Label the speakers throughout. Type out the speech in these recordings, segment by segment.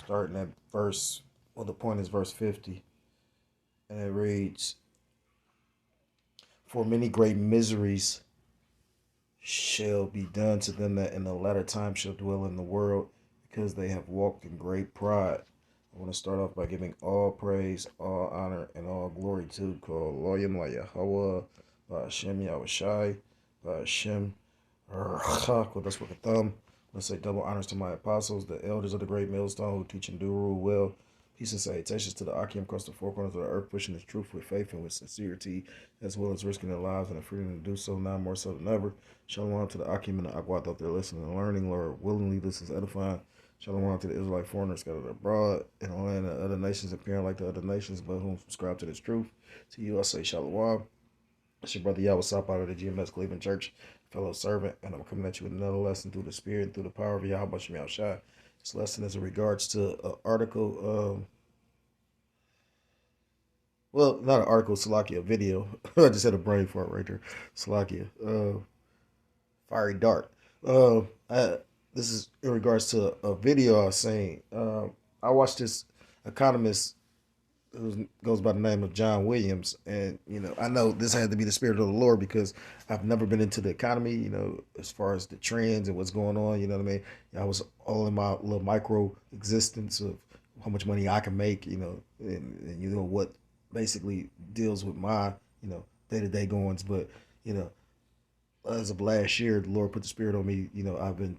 Speaker 1: starting at verse, well, the point is verse 50, and it reads, "For many great miseries shall be done to them that in the latter time shall dwell in the world, because they have walked in great pride." I want to start off by giving all praise, all honor, and all glory to Elohim Yahweh, Hashem Yahushai, Hashem Chak, with us with a thumb. Let's say double honors to my apostles, the elders of the great millstone who teach and do rule well. Peace and salutations to the Akim across the four corners of the earth, pushing his truth with faith and with sincerity, as well as risking their lives and the freedom to do so now more so than ever. Shalom to the Akim and the Akwat out there listening and learning. Lord willingly listens edifying. Shalom to the Israelite foreigners scattered abroad and on land and other nations appearing like the other nations, but whom subscribe to this truth. To you I say shalom. It's your brother Yahweh Sop out of the GMS Cleveland Church, fellow servant, and I'm coming at you with another lesson through the Spirit and through the power of Yahweh Shem Shai. This lesson is in regards to an article, well, not an article, Salakia, a video. I just had a brain fart right there. Salakia, fiery dart. This is in regards to a video I was saying. I watched this economist who goes by the name of John Williams, and I know this had to be the spirit of the Lord because I've never been into the economy, as far as the trends and what's going on. You know what I mean? I was all in my little micro existence of how much money I can make, and what basically deals with my day to day goings. But you know, as of last year, the Lord put the spirit on me. I've been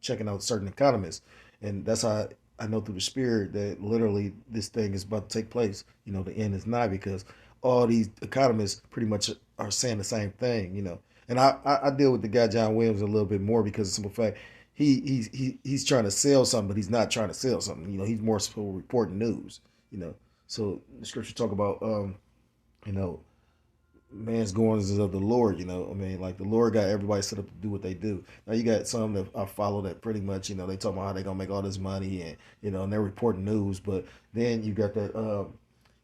Speaker 1: checking out certain economists, and that's how I know through the spirit that literally this thing is about to take place. The end is nigh because all these economists pretty much are saying the same thing. And I deal with the guy John Williams a little bit more because of the simple fact he's trying to sell something, but he's not trying to sell something. He's more so reporting news. So the scripture talk about you know man's goings is of the Lord. Like the Lord got everybody set up to do what they do. Now you got some that I follow that pretty much, they talk about how they gonna make all this money and and they're reporting news. But then you got that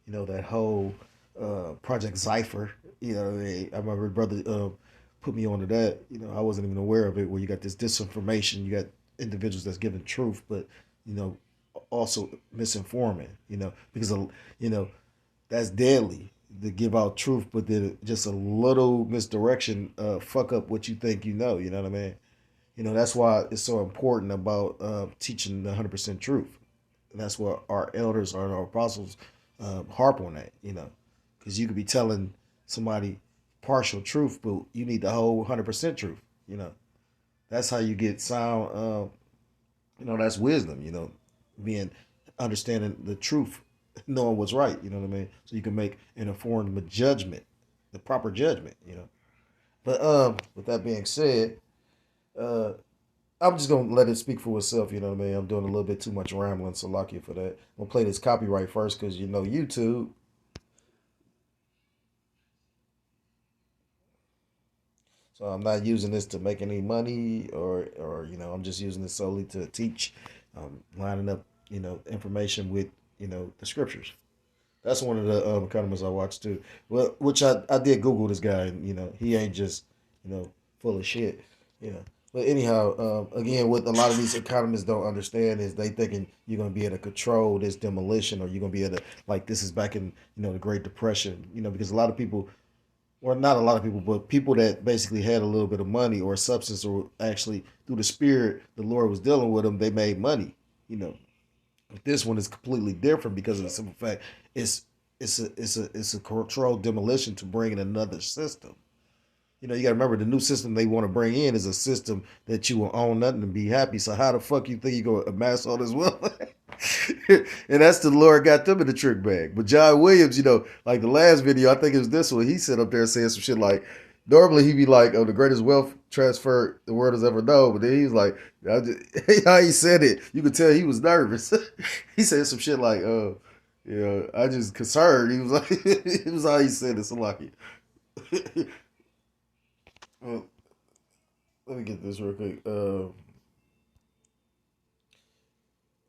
Speaker 1: that whole Project Cipher. I remember brother put me onto that. I wasn't even aware of it. Where you got this disinformation, you got individuals that's giving truth, but also misinforming. Because that's deadly to give out truth, but then just a little misdirection fuck up what you think you know what I mean? That's why it's so important about teaching the 100% truth. And that's what our elders or our apostles harp on that, because you could be telling somebody partial truth, but you need the whole 100% truth. That's how you get sound. That's wisdom. Being understanding the truth, knowing what's right. You know what I mean? So you can make an informed judgment, the proper judgment. But with that being said, uh, I'm just gonna let it speak for itself. You know what I mean? I'm doing a little bit too much rambling, so lucky for that. I'm gonna play this copyright first because YouTube. So I'm not using this to make any money, or I'm just using this solely to teach, lining up information with the scriptures. That's one of the economists I watched too. Well, which I did Google this guy, and he ain't just full of shit. You know. But anyhow, again, what a lot of these economists don't understand is they thinking you're gonna be able to control this demolition, or you're gonna be able to, like, this is back in the Great Depression. Because a lot of people, or not a lot of people, but people that basically had a little bit of money or substance, or actually through the spirit, the Lord was dealing with them. They made money. You know, but this one is completely different because of the simple fact it's a controlled demolition to bring in another system. You got to remember the new system they want to bring in is a system that you will own nothing and be happy. So how the fuck you think you gonna amass all this wealth? And that's the Lord got them in the trick bag. But John Williams, like the last video, I think it was this one. He sat up there saying some shit like, normally he'd be like, "Oh, the greatest wealth transfer the world has ever known," but then he's like, how he said it, you could tell he was nervous. He said some shit like, I just concerned." He was like, it was how he said it. So like, well, let me get this real quick.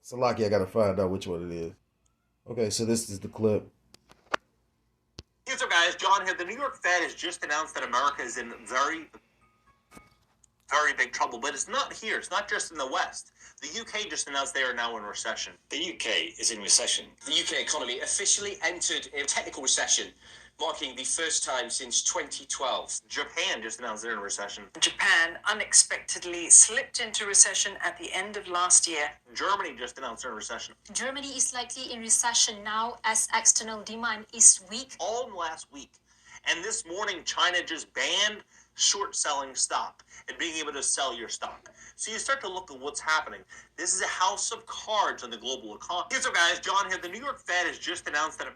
Speaker 1: Salaki, I gotta find out which one it is. Okay, so this is the clip.
Speaker 2: Here's up, guys. John here. The New York Fed has just announced that America is in very very big trouble. But it's not here. It's not just in the West. The UK just announced they are now in recession.
Speaker 3: The UK is in recession. The UK economy officially entered a technical recession, marking the first time since 2012.
Speaker 2: Japan just announced they're in recession.
Speaker 4: Japan unexpectedly slipped into recession at the end of last year.
Speaker 2: Germany just announced they're in recession.
Speaker 5: Germany is likely in recession now as external demand is weak.
Speaker 2: All in the last week. And this morning, China just banned short selling stock and being able to sell your stock. So you start to look at what's happening. This is a house of cards on the global economy. Here's so guys, John here. The New York Fed has just announced that.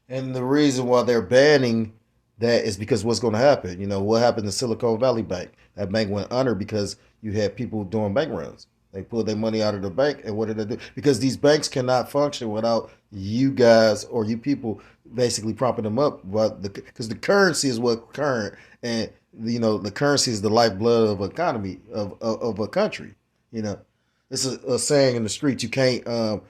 Speaker 1: And the reason why they're banning that is because what's going to happen? You know, what happened to Silicon Valley Bank? That bank went under because you had people doing bank runs. They pulled their money out of the bank, and what did they do? Because these banks cannot function without you guys or you people basically propping them up. But because the currency is what current, and you know the currency is the lifeblood of economy of a country. You know, it's a saying in the streets: you can't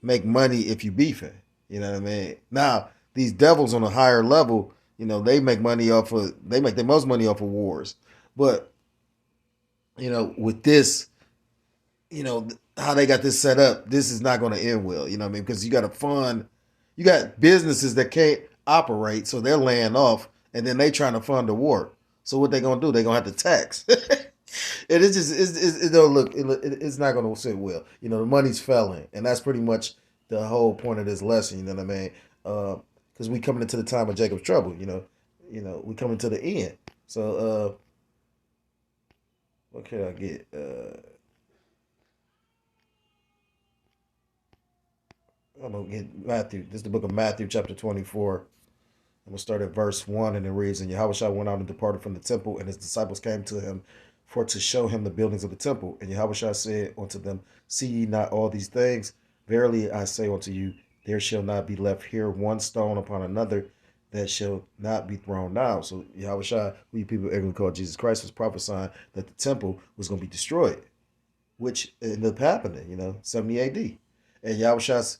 Speaker 1: make money if you beefing. You know what I mean? Now these devils on a higher level, you know, they make the most money off of wars. But you know, with this, you know, how they got this set up, this is not going to end well. You know what I mean? Because you got to fund, you got businesses that can't operate, so they're laying off, and then they trying to fund the war. So what they going to do? They're going to have to tax. And it's just, it don't look, it's not going to sit well. You know, the money's failing, and that's pretty much the whole point of this lesson. You know what I mean? Because we coming into the time of Jacob's trouble. You know, we coming to the end. So what can I get? I'm gonna get Matthew. This is the book of Matthew, chapter 24. I'm gonna start at verse 1, and it reads, "And Yahushua went out and departed from the temple, and his disciples came to him for to show him the buildings of the temple. And Yahushua said unto them, See ye not all these things? Verily I say unto you, there shall not be left here one stone upon another that shall not be thrown down." So Yahushua, who you people ignorantly call Jesus Christ, was prophesying that the temple was gonna be destroyed, which ended up happening, 70 AD. And Yahushua's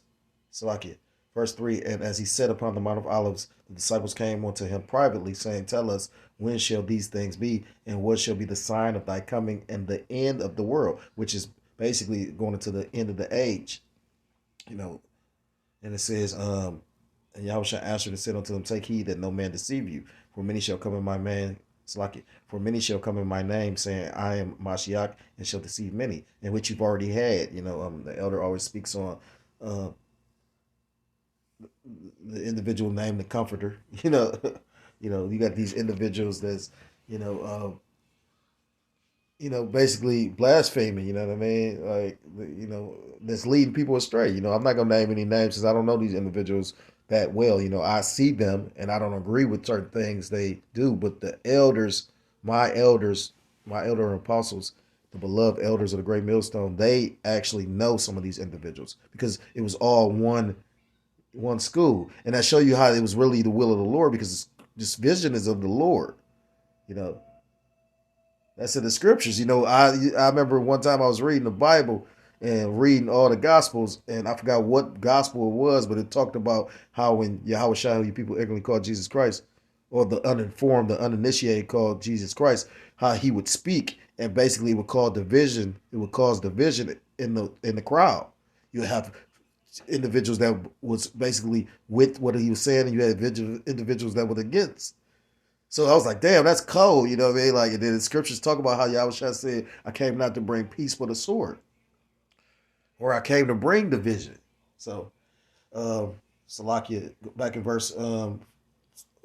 Speaker 1: Salakia. Verse 3, "And as he sat upon the Mount of Olives, the disciples came unto him privately, saying, Tell us, when shall these things be, and what shall be the sign of thy coming and the end of the world?" Which is basically going into the end of the age. And it says, and Yahushua answered and said unto them, Take heed that no man deceive you, for many shall come in my name, for many shall come in my name, saying, I am Mashiach, and shall deceive many, in which you've already had. The elder always speaks on the individual named the Comforter. You got these individuals that's, basically blaspheming. You know what I mean? Like, that's leading people astray. I'm not gonna name any names because I don't know these individuals that well. I see them and I don't agree with certain things they do. But the elders, my elder apostles, the beloved elders of the Great Millstone, they actually know some of these individuals because it was all one school. And I show you how it was really the will of the Lord, because this vision is of the Lord. That's in the scriptures. I remember one time I was reading the Bible and reading all the gospels, and I forgot what gospel it was, but it talked about how when Yahushua, who you people ignorantly call Jesus Christ, or the uninformed, the uninitiated called Jesus Christ, how he would speak, and basically it would cause division. It would cause division in the crowd. You have individuals that was basically with what he was saying, and you had individuals that were against. So I was like, damn, that's cold. You know what I mean? Like, and then the scriptures talk about how Yahushua said, I came not to bring peace but a sword. Or I came to bring division. So, Salakia, back in verse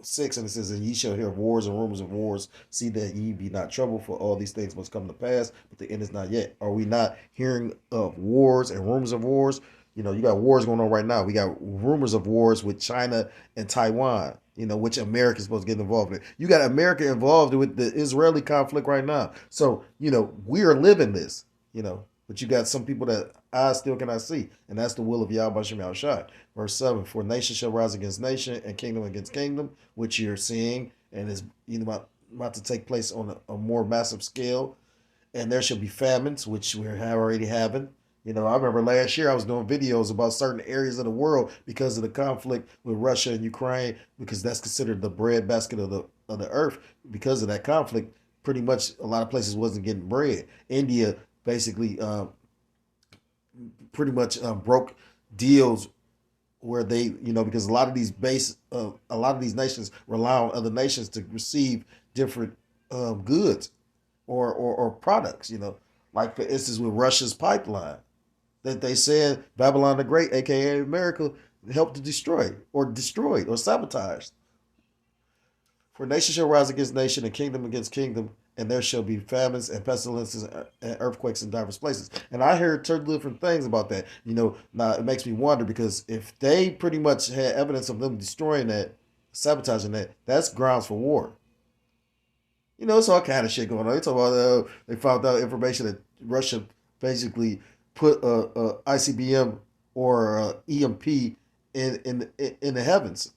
Speaker 1: 6, and it says, And ye shall hear of wars and rumors of wars. See that ye be not troubled, for all these things must come to pass, but the end is not yet. Are we not hearing of wars and rumors of wars? You got wars going on right now. We got rumors of wars with China and Taiwan, which America is supposed to get involved in. You got America involved with the Israeli conflict right now. So, we are living this, but you got some people that I still cannot see. And that's the will of Yahweh Shem Yahushua. Verse 7, For nation shall rise against nation and kingdom against kingdom, which you're seeing and is about to take place on a more massive scale. And there shall be famines, which we're already having. I remember last year I was doing videos about certain areas of the world because of the conflict with Russia and Ukraine, because that's considered the breadbasket of the earth. Because of that conflict, pretty much a lot of places wasn't getting bread. India basically pretty much broke deals where they, because a lot of these nations rely on other nations to receive different goods or products. Like for instance with Russia's pipeline that they said Babylon the Great, aka America, helped to destroy or destroyed or sabotaged. For nation shall rise against nation, and kingdom against kingdom, and there shall be famines and pestilences and earthquakes in diverse places. And I heard two different things about that. Now it makes me wonder because if they pretty much had evidence of them destroying that, sabotaging that, that's grounds for war. It's all kind of shit going on. They talk about they found out information that Russia basically put a ICBM or EMP in the heavens.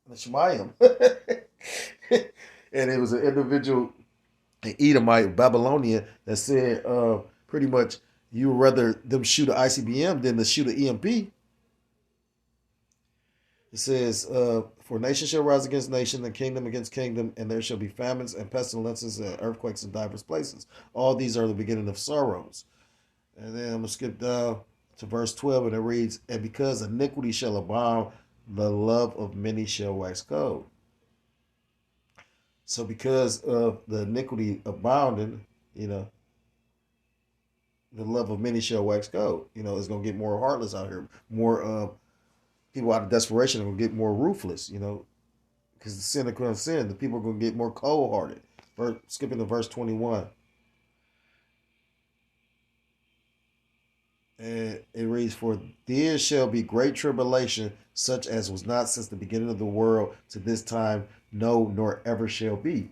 Speaker 1: The Shemayim. And it was an individual, an Edomite, Babylonian, that said pretty much you would rather them shoot an ICBM than to shoot an EMP. It says, for nation shall rise against nation, and kingdom against kingdom, and there shall be famines and pestilences and earthquakes in diverse places. All these are the beginning of sorrows. And then I'm going to skip down to verse 12, and it reads, and because iniquity shall abound, the love of many shall wax cold. So because of the iniquity abounding, the love of many shall wax cold. It's going to get more heartless out here. More people out of desperation are going to get more ruthless, because the sin of sin, the people are going to get more cold-hearted. Skipping to verse 21. And it reads, for there shall be great tribulation, such as was not since the beginning of the world to this time, no, nor ever shall be.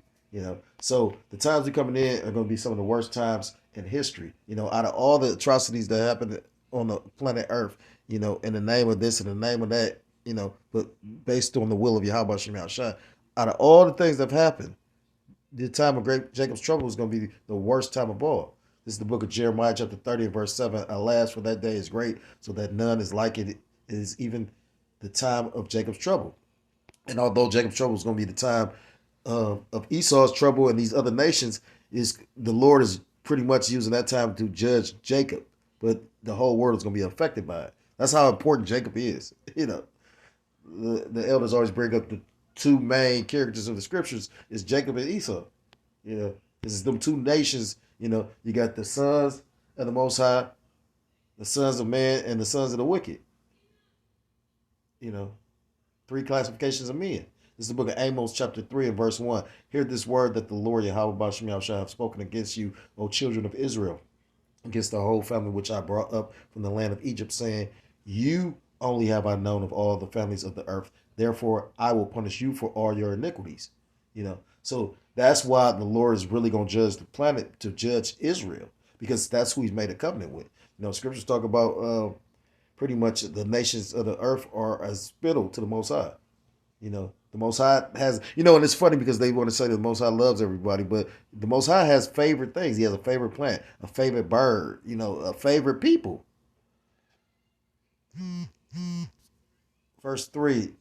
Speaker 1: So the times we're coming in are going to be some of the worst times in history. Out of all the atrocities that happened on the planet Earth, in the name of this and the name of that, but based on the will of Yahweh Shem Yahushua, out of all the things that have happened, the time of great Jacob's trouble is going to be the worst time of all. This is the book of Jeremiah, chapter 30, verse 7. Alas, for that day is great, so that none is like it. It is even the time of Jacob's trouble. And although Jacob's trouble is going to be the time of Esau's trouble and these other nations, the Lord is pretty much using that time to judge Jacob. But the whole world is going to be affected by it. That's how important Jacob is. The elders always bring up the two main characters of the scriptures is Jacob and Esau. This is them two nations. You got the sons of the Most High, the sons of man, and the sons of the wicked. Three classifications of men. This is the book of Amos, chapter 3, and verse 1. Hear this word that the Lord Yahweh Ba'ashem Yahushua have spoken against you, O children of Israel, against the whole family which I brought up from the land of Egypt, saying, you only have I known of all the families of the earth. Therefore, I will punish you for all your iniquities. So that's why the Lord is really going to judge the planet, to judge Israel, because that's who he's made a covenant with. Scriptures talk about pretty much the nations of the earth are as spittle to the Most High. The Most High has, and it's funny because they want to say that the Most High loves everybody, but the Most High has favorite things. He has a favorite plant, a favorite bird, a favorite people. Verse 3,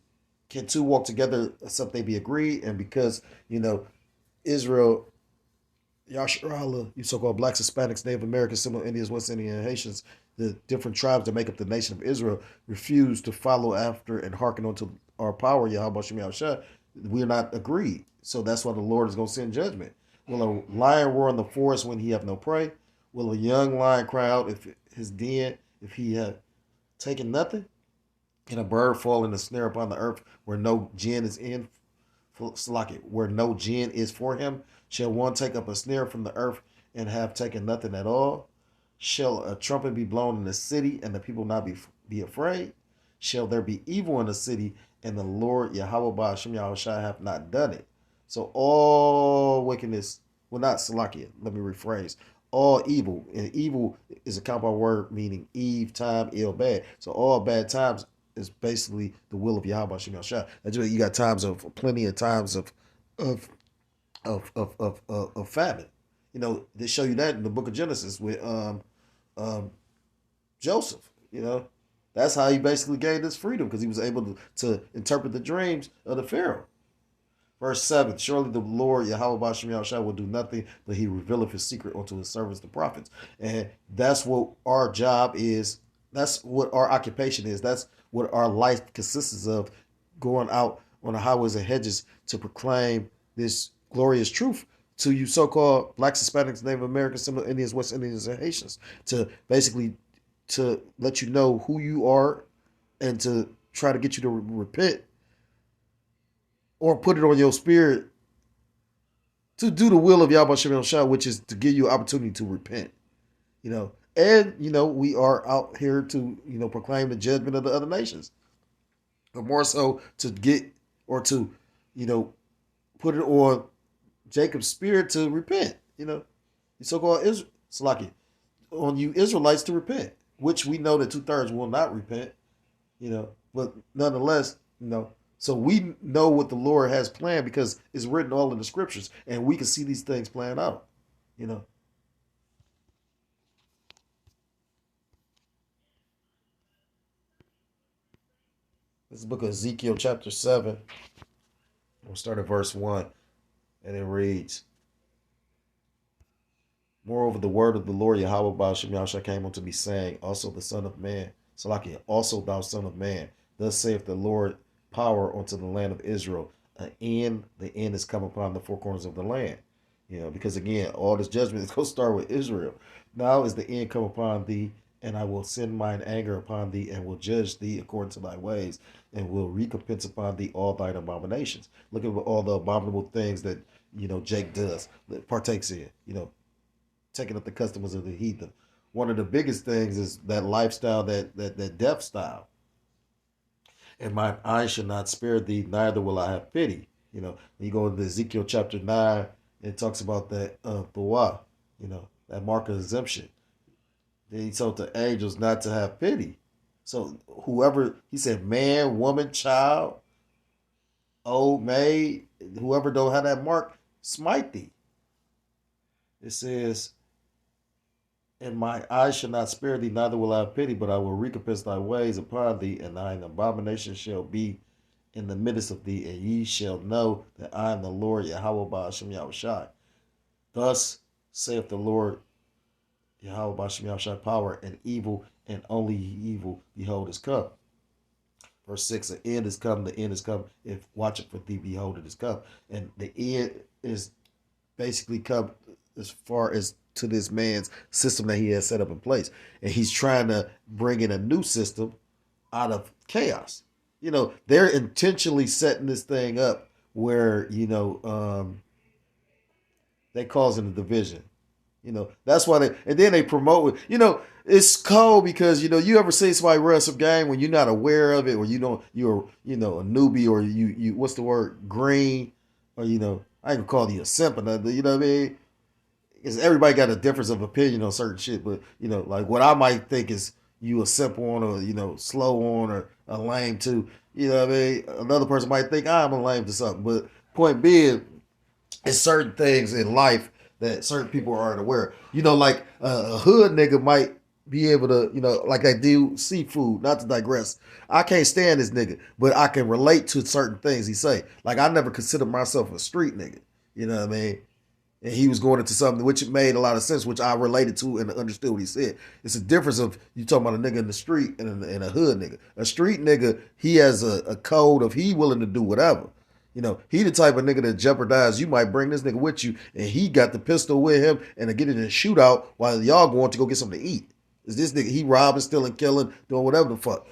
Speaker 1: can two walk together except they be agreed? And because, Israel, Yasharala, you so-called blacks, Hispanics, Native Americans, Seminole Indians, West Indians, and Haitians, the different tribes that make up the nation of Israel, refuse to follow after and hearken unto our power, Yahweh Shem Yahushua, we are not agreed. So that's why the Lord is going to send judgment. Will a lion roar in the forest when he have no prey? Will a young lion cry out if his den, if he have taken nothing? And a bird fall in the snare upon the earth where no gin is in, where no gin is for him? Shall one take up a snare from the earth and have taken nothing at all? Shall a trumpet be blown in the city and the people not be afraid? Shall there be evil in the city and the Lord Yahweh Ba'ashem Yahushua have not done it? So all wickedness, well, not Salakia, let me rephrase. All evil, and evil is a compound word meaning eve, time, ill, bad. So all bad times is basically the will of Yahweh Ba'ashem Yahushua. That's why you got times of plenty of times of famine. They show you that in the book of Genesis with Joseph. That's how he basically gained his freedom, because he was able to interpret the dreams of the Pharaoh. Verse 7, surely the Lord Yahweh Bashem Yahushua will do nothing, but he revealeth his secret unto his servants, the prophets. And that's what our job is. That's what our occupation is. That's what our life consists of, going out on the highways and hedges to proclaim this glorious truth to you so-called blacks, Hispanics, Native Americans, Seminole Indians, West Indians, and Haitians, to basically to let you know who you are and to try to get you to repent or put it on your spirit to do the will of Yahweh Shem Shah, which is to give you an opportunity to repent. And we are out here to, proclaim the judgment of the other nations. But more so to get or to, put it on Jacob's spirit to repent, the so-called Salaki, on you Israelites to repent, which we know that 2/3 will not repent, but nonetheless, so we know what the Lord has planned because it's written all in the scriptures and we can see these things playing out, This is the book of Ezekiel chapter 7. We'll start at verse 1 and it reads, moreover, the word of the Lord Yahweh Ba'ashem Yahushua came unto me, saying, also the son of man, Salaki, also thou son of man, thus saith the Lord, power unto the land of Israel. The end is come upon the four corners of the land. Because again, all this judgment is going to start with Israel. Now is the end come upon thee, and I will send mine anger upon thee, and will judge thee according to thy ways, and will recompense upon thee all thine abominations. Look at all the abominable things that, Jake does, that partakes in, taking up the customs of the heathen. One of the biggest things is that lifestyle, that death style. And mine eyes shall not spare thee, neither will I have pity. When you go into Ezekiel chapter 9, it talks about that Thuah, that mark of exemption. Then he told the angels not to have pity. So whoever, he said, man, woman, child, old maid, whoever don't have that mark, smite thee. It says, and my eyes shall not spare thee, neither will I have pity, but I will recompense thy ways upon thee, and thine abomination shall be in the midst of thee, and ye shall know that I am the Lord Yahweh Ba'ashem Yahushai. Thus saith the Lord Yahweh Ba'ashem Yahushai, power and evil, and only evil, behold, is come. Verse 6, the end is come, if watching for thee, behold, it is come. And the end is basically come as far as to this man's system that he has set up in place. And he's trying to bring in a new system out of chaos. They're intentionally setting this thing up where, they causing a division. That's why and then they promote it. It's cold because, you ever see somebody run some game when you're not aware of it, or you're a newbie, or you what's the word, green, or, I ain't gonna call you a simp or nothing, you know what I mean? Because everybody got a difference of opinion on certain shit, but, like what I might think is you a simp on, or, slow on, or a lame too, you know what I mean? Another person might think I'm a lame to something, but point being, it's certain things in life that certain people aren't aware. Like a hood nigga might be able to, like I do seafood, not to digress. I can't stand this nigga, but I can relate to certain things he say. Like I never considered myself a street nigga, you know what I mean? And he was going into something which made a lot of sense, which I related to and understood what he said. It's a difference of you talking about a nigga in the street and a hood nigga. A street nigga, he has a code of he willing to do whatever. He the type of nigga that jeopardize. You might bring this nigga with you, and he got the pistol with him, and to get in a shootout while y'all going to go get something to eat. Is this nigga, he robbing, stealing, killing, doing whatever the fuck.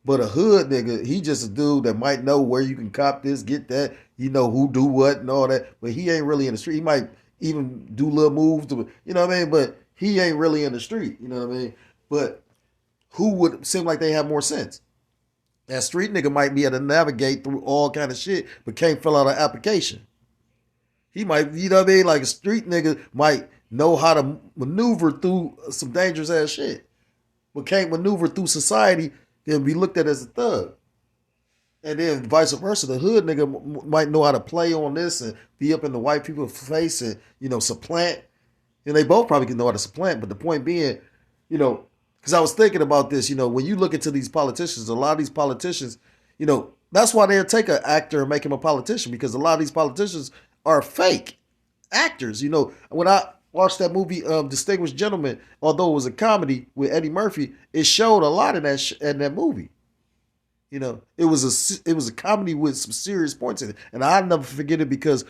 Speaker 1: But a hood nigga, he just a dude that might know where you can cop this, get that, who do what and all that, but he ain't really in the street. He might even do little moves, but he ain't really in the street, But who would seem like they have more sense? That street nigga might be able to navigate through all kind of shit, but can't fill out an application. He might, like a street nigga might know how to maneuver through some dangerous ass shit, but can't maneuver through society and be looked at as a thug. And then vice versa, the hood nigga might know how to play on this and be up in the white people's face and, supplant. And they both probably can know how to supplant, but the point being, because I was thinking about this, when you look into these politicians, a lot of these politicians, That's why they'll take an actor and make him a politician, because a lot of these politicians are fake actors. You know, when I watched that movie, Distinguished Gentleman, although it was a comedy with Eddie Murphy, it showed a lot in in that movie. You know, it was a comedy with some serious points in it, and I'll never forget it because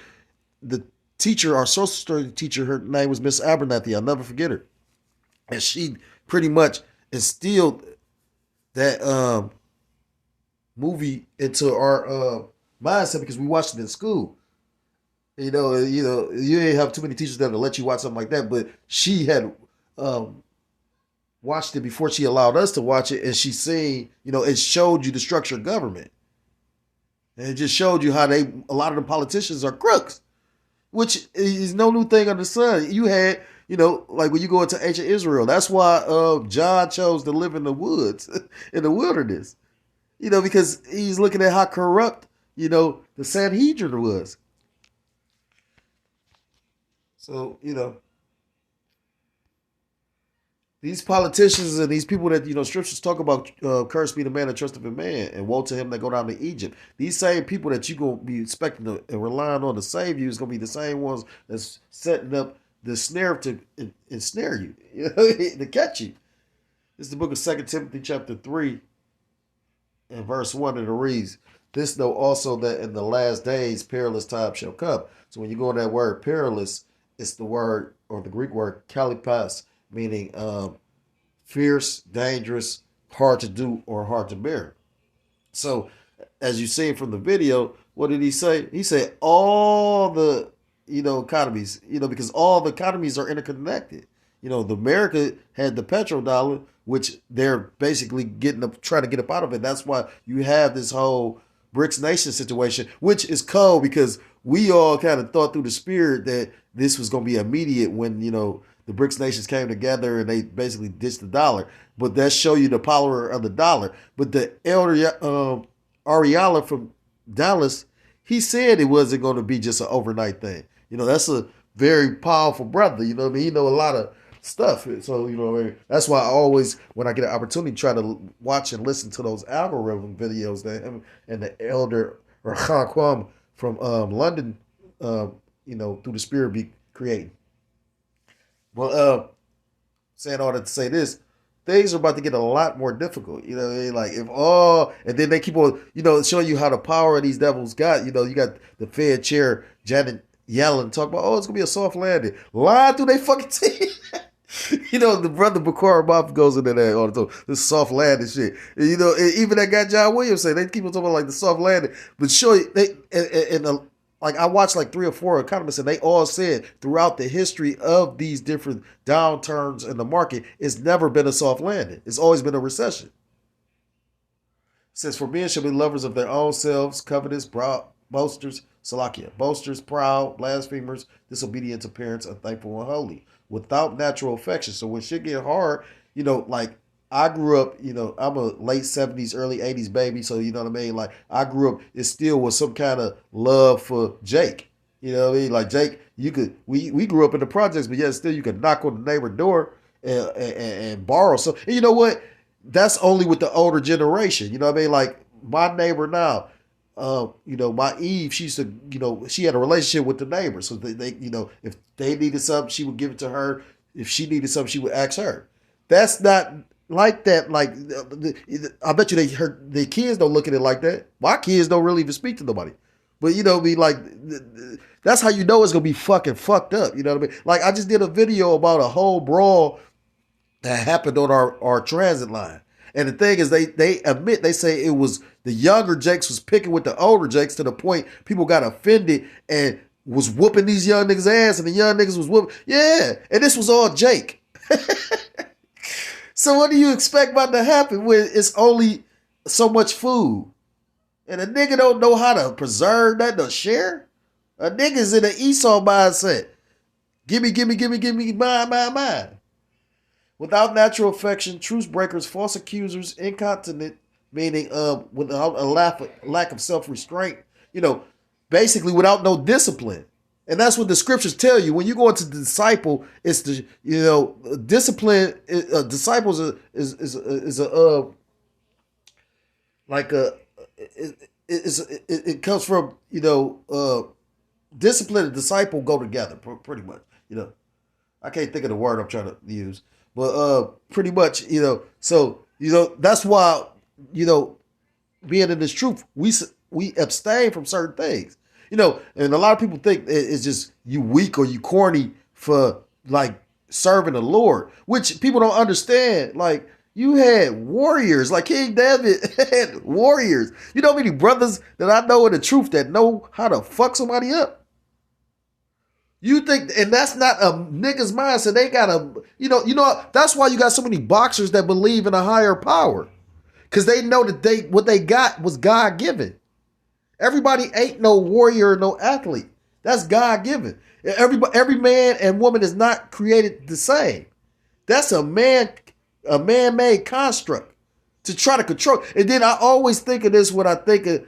Speaker 1: the teacher, our social studies teacher, her name was Miss Abernathy. I'll never forget her, and she pretty much instilled that movie into our mindset because we watched it in school. You ain't have too many teachers that'll let you watch something like that, but she had um, watched it before she allowed us to watch it, and she seen, it showed you the structure of government, and it just showed you how a lot of the politicians are crooks, which is no new thing under the sun. You had, like when you go into ancient Israel, that's why John chose to live in the woods, in the wilderness, because he's looking at how corrupt, the Sanhedrin was. So, these politicians and these people that, scriptures talk about, cursed be the man that trusteth in man, and woe to him that go down to Egypt. These same people that you're going to be expecting to, and relying on to save you is going to be the same ones that's setting up the snare to ensnare you, to catch you. This is the book of 2 Timothy chapter 3 and verse 1, and it reads, "This know also that in the last days perilous times shall come." So when you go on that word perilous, it's the word, or the Greek word, kalipas, meaning fierce, dangerous, hard to do, or hard to bear. So, as you seen from the video, what did he say? He said all the, economies, because all the economies are interconnected. The America had the petrodollar, which they're basically trying to get up out of it. That's why you have this whole BRICS nation situation, which is cold because we all kind of thought through the spirit that this was going to be immediate when, the BRICS nations came together and they basically ditched the dollar. But that show you the power of the dollar. But the elder Ariala from Dallas, he said it wasn't going to be just an overnight thing. That's a very powerful brother. You know what I mean? He know a lot of stuff. So, that's why I always, when I get an opportunity, try to watch and listen to those algorithm videos that him and the elder or Khan Kwam from London, through the spirit be creating. Well, saying all that to say this, things are about to get a lot more difficult. Like and then they keep on, showing you how the power of these devils got. You got the Fed chair, Janet Yellen, talk about, it's going to be a soft landing. Lie through they fucking teeth. The brother Bakar Mouth goes into that all the time. This soft landing shit. And, even that guy John Williams say, they keep on talking about like the soft landing. But show you, like I watched like 3 or 4 economists, and they all said throughout the history of these different downturns in the market, it's never been a soft landing. It's always been a recession. It says, "For men shall be lovers of their own selves, covetous, boasters, boasters, proud, blasphemers, disobedient to parents, unthankful, and unholy, without natural affection." So when shit get hard, like I grew up, I'm a late 70s, early 80s baby. So, you know what I mean? Like I grew up, it still was some kind of love for Jake. You know what I mean? Like Jake, we grew up in the projects, but yet still you could knock on the neighbor door and borrow some. And you know what? That's only with the older generation. You know what I mean? Like my neighbor now, my Eve, she used to, she had a relationship with the neighbor. So they, if they needed something, she would give it to her. If she needed something, she would ask her. That's not like that. Like, I bet you the kids don't look at it like that. My kids don't really even speak to nobody. But, like, that's how you know it's going to be fucking fucked up. You know what I mean? Like, I just did a video about a whole brawl that happened on our transit line. And the thing is, they admit, they say it was the younger Jakes was picking with the older Jakes to the point people got offended and was whooping these young niggas' ass, and the young niggas was whooping. Yeah, and this was all Jake. So what do you expect about to happen when it's only so much food? And a nigga don't know how to preserve that to share? A nigga's in an Esau mindset. Gimme, mine. Without natural affection, truce breakers, false accusers, incontinent, meaning without a lack of self-restraint, basically without no discipline. And that's what the scriptures tell you. When you go into the disciple, it's the, discipline, disciples is it comes from, discipline and disciple go together pretty much. I can't think of the word I'm trying to use, but pretty much, so that's why, being in this truth, we abstain from certain things, and a lot of people think it's just you weak or you corny for like serving the Lord, which people don't understand. Like, you had warriors, like King David had warriors. You know how many brothers that I know in the truth that know how to fuck somebody up? You think, and that's not a nigga's mindset. They got that's why you got so many boxers that believe in a higher power. Because they know that what they got was God given. Everybody ain't no warrior, no athlete. That's God given. Every man and woman is not created the same. That's a man-made construct to try to control. And then I always think of this when I think of,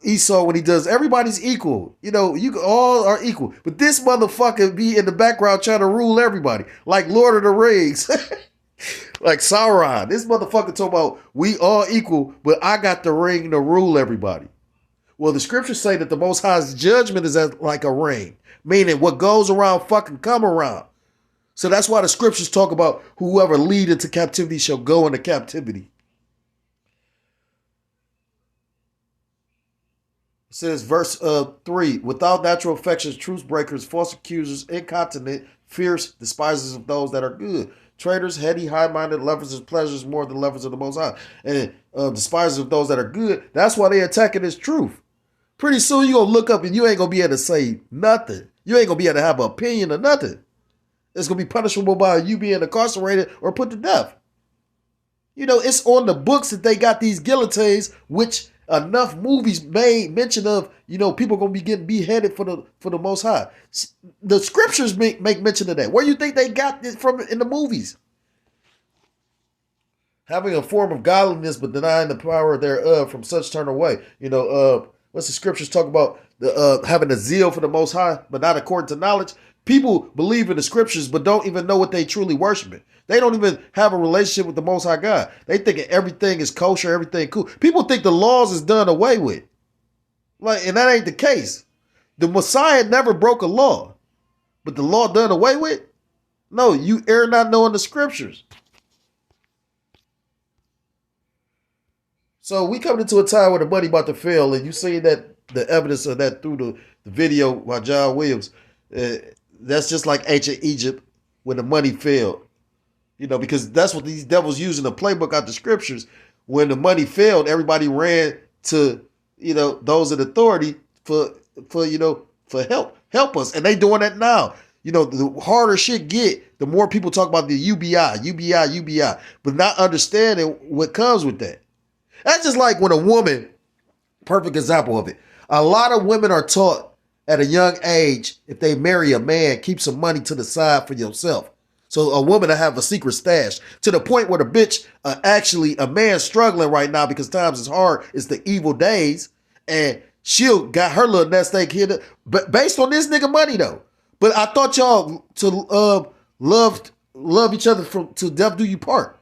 Speaker 1: Esau, when he does, everybody's equal. You all are equal. But this motherfucker be in the background trying to rule everybody. Like Lord of the Rings. Like Sauron. This motherfucker talking about we all equal, but I got the ring to rule everybody. Well, the scriptures say that the Most High's judgment is like a ring. Meaning what goes around fucking come around. So that's why the scriptures talk about whoever lead into captivity shall go into captivity. It says, verse 3, without natural affections, truce breakers, false accusers, incontinent, fierce, despisers of those that are good, traitors, heady, high-minded, lovers of pleasures more than lovers of the Most High, and despisers of those that are good. That's why they attacking this truth. Pretty soon you're going to look up and you ain't going to be able to say nothing. You ain't going to be able to have an opinion or nothing. It's going to be punishable by you being incarcerated or put to death. It's on the books that they got these guillotines, which enough movies made mention of, people going to be getting beheaded for the Most High. The scriptures make mention of that. Where you think they got this from in the movies? Having a form of godliness but denying the power thereof, from such turn away. What's the scriptures talk about? Having a zeal for the Most High but not according to knowledge. People believe in the scriptures but don't even know what they truly worshiping. They don't even have a relationship with the Most High God. They think everything is kosher, everything cool. People think the laws is done away with. And that ain't the case. The Messiah never broke a law. But the law done away with? No, you err not knowing the scriptures. So we come into a time where the money about to fail, and you see that the evidence of that through the video by John Williams. That's just like ancient Egypt when the money failed. Because that's what these devils use in the playbook out the scriptures. When the money failed, everybody ran to, those in authority for help. Help us. And they doing that now. The harder shit get, the more people talk about the UBI, but not understanding what comes with that. That's just like when a woman, perfect example of it. A lot of women are taught at a young age, if they marry a man, keep some money to the side for yourself. So a woman to have a secret stash, to the point where the bitch, actually a man struggling right now because times is hard, it's the evil days, and she'll got her little nest egg here, but based on this nigga money though. But I thought y'all to love each other to death do you part.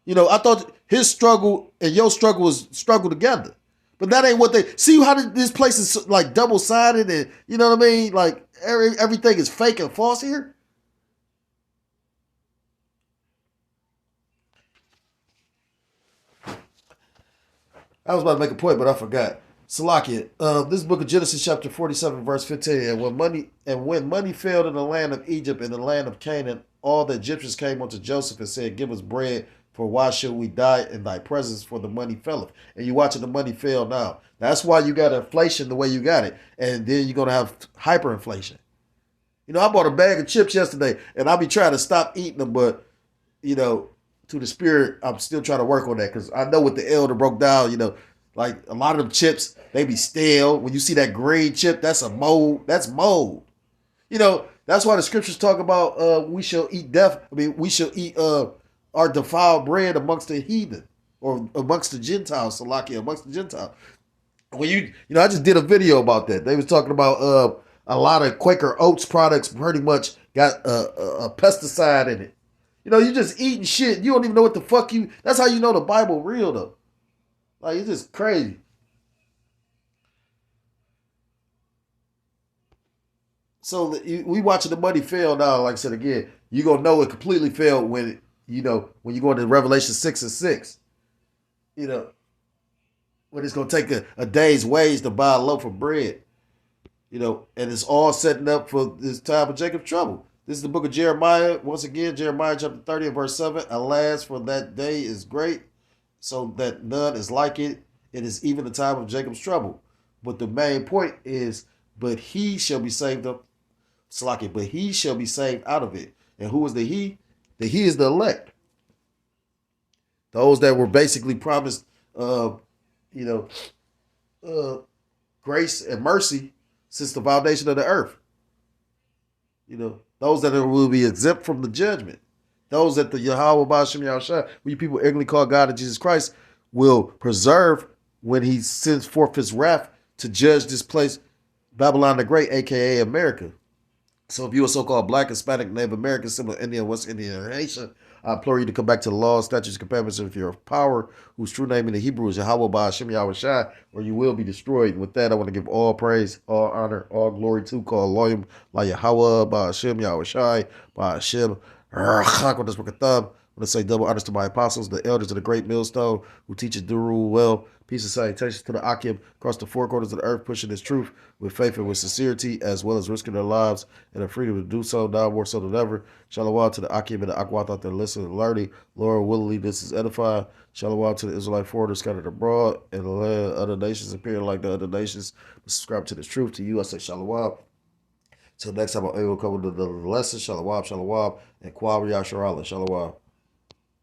Speaker 1: I thought his struggle and your struggle was struggle together. But that ain't what they see. How this place is like double-sided, and you know what I mean? Like everything is fake and false here. I was about to make a point, but I forgot. Salakia, this book of Genesis chapter 47, verse 15. And when money failed in the land of Egypt and the land of Canaan, all the Egyptians came unto Joseph and said, give us bread, for why should we die in thy presence, for the money faileth. And you're watching the money fail now. That's why you got inflation the way you got it. And then you're going to have hyperinflation. I bought a bag of chips yesterday, and I'll be trying to stop eating them, but, to the spirit, I'm still trying to work on that, because I know what the elder broke down, like a lot of them chips, they be stale. When you see that green chip, that's a mold. That's mold. That's why the scriptures talk about we shall eat death. We shall eat our defiled bread amongst the heathen, or amongst the Gentiles, Salakia, amongst the Gentiles. When I just did a video about that. They was talking about a lot of Quaker Oats products pretty much got a pesticide in it. You just eating shit. You don't even know what the fuck that's how you know the Bible real though. Like, it's just crazy. So we watching the money fail now. Like I said again, you gonna know it completely failed when when you go into Revelation 6:6. You know when it's gonna take a day's wage to buy a loaf of bread. And it's all setting up for this time of Jacob's trouble. This is the book of Jeremiah. Once again, Jeremiah chapter 30 and verse 7. Alas, for that day is great, so that none is like it. It is even the time of Jacob's trouble. But the main point is, but he shall be saved up. Salaki, but he shall be saved out of it. And who is the he? The he is the elect. Those that were basically promised, grace and mercy since the foundation of the earth. Those that will be exempt from the judgment. Those that the Yahweh Ba'ashem Yahushua, we people ignorantly call God and Jesus Christ, will preserve when he sends forth his wrath to judge this place, Babylon the Great, a.k.a. America. So if you're a so-called Black, Hispanic, Native American, similar Indian, West Indian, or Haitian, I implore you to come back to the laws, statutes, and commandments of your power, whose true name in the Hebrew is Yahweh Ba'ashem Yahushua, or you will be destroyed. And with that, I want to give all praise, all honor, all glory to call Loyum La Yahweh Ba'ashem Yahushua Ba'ashem Rachak with a thumb. I want to say double honors to my apostles, the elders of the great millstone, who teaches the rule well. Peace and salutations to the Akim across the four corners of the earth, pushing this truth with faith and with sincerity, as well as risking their lives and the freedom to do so, now more so than ever. Shalom to the Akim and the Akwat out there listening and learning. Lord, willingly this is edifying. Shalom to the Israelite foreigners scattered abroad and the land of other nations appearing like the other nations. Subscribe to this truth. To you, I say shalom. Till next time, I'm able to cover the lesson. Shalom, shalom, and Kwab Yasharala. Shalom.